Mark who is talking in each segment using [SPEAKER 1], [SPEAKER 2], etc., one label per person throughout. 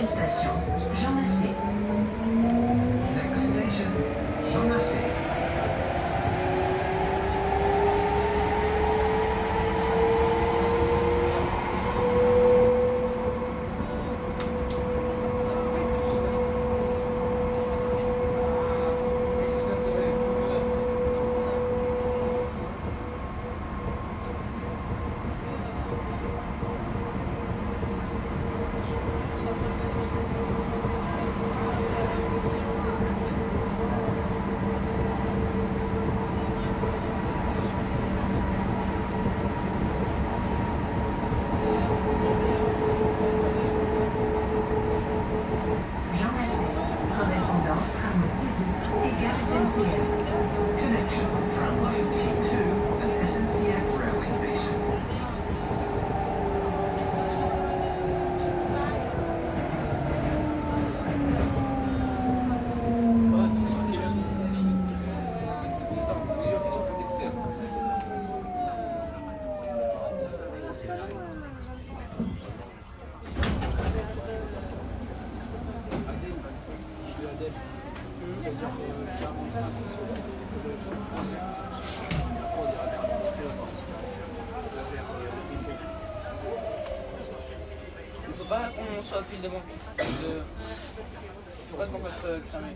[SPEAKER 1] Prochaine station, Jean Massé. Next station, Jean Massé.
[SPEAKER 2] Il faut pas qu'on soit pile devant. Faut pas qu'on fasse cramer.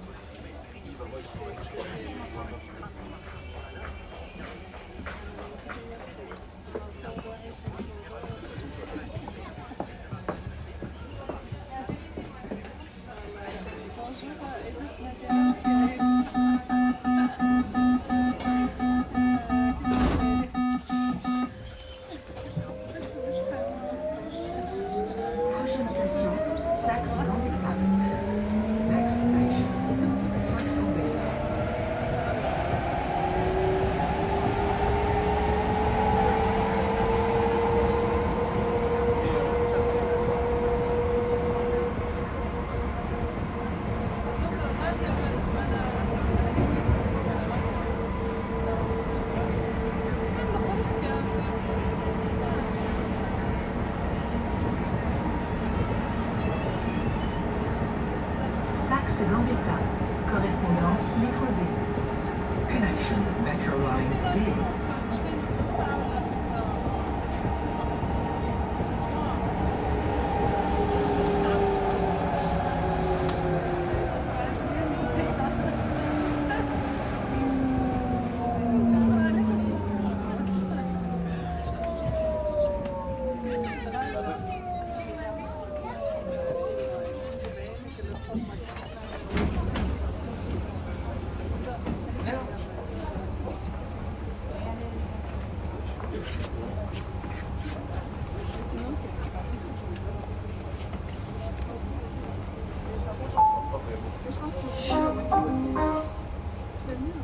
[SPEAKER 1] Gambetta, correspondance métro D. Connection Metro Line D.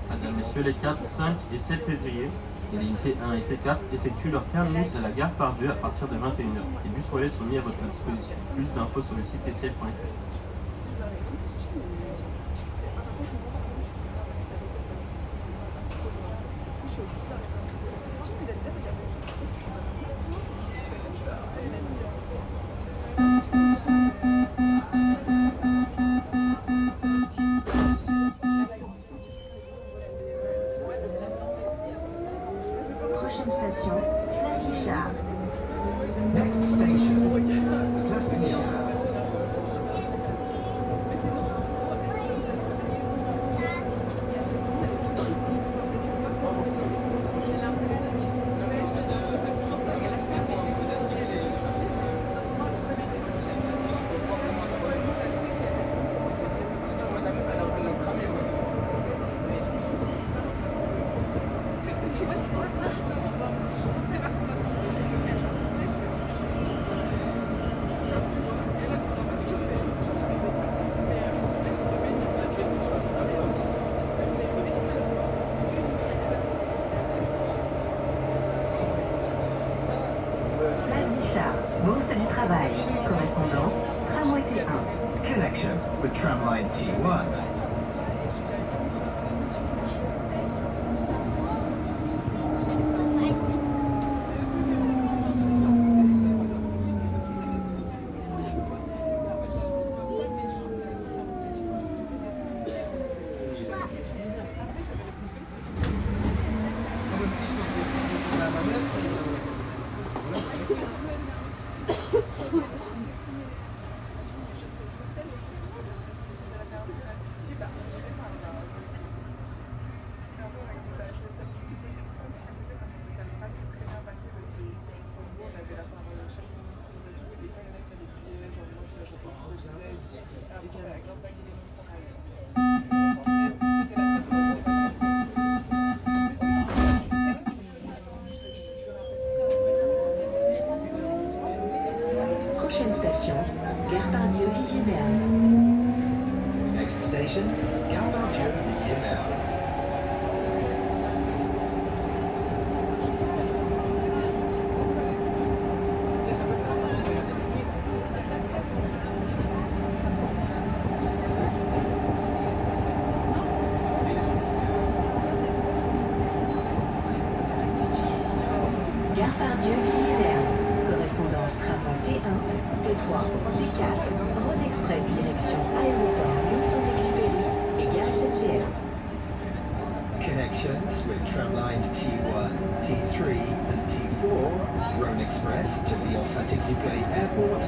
[SPEAKER 3] Mesdames, Messieurs, les 4, 5 et 7 février, les lignes T1 et T4 effectuent leur terminus à la gare Pardieu à partir de 21h. Les bus relais sont mis à votre disposition. Plus d'infos sur le site tcl.fr.
[SPEAKER 1] Prochaine station, Place Guichard. Next station, Place Guichard. Bourse du travail. Correspondance, tramway T1. Connection with tramline T1.
[SPEAKER 4] station, Gare Pardieu Vivier-Merle.
[SPEAKER 1] Next station, Gare Pardieu Vivier-Merle.
[SPEAKER 4] Gare Pardieu Vivier-Merle. Correspondance tramway T1, T3, T4. Rhône Express direction aéroport Lyon-Saint-Exupéry et gare SNCF.
[SPEAKER 1] Connections with tramlines T1, T3 and T4, Rhône Express to Lyon Saint-Exupéry Airport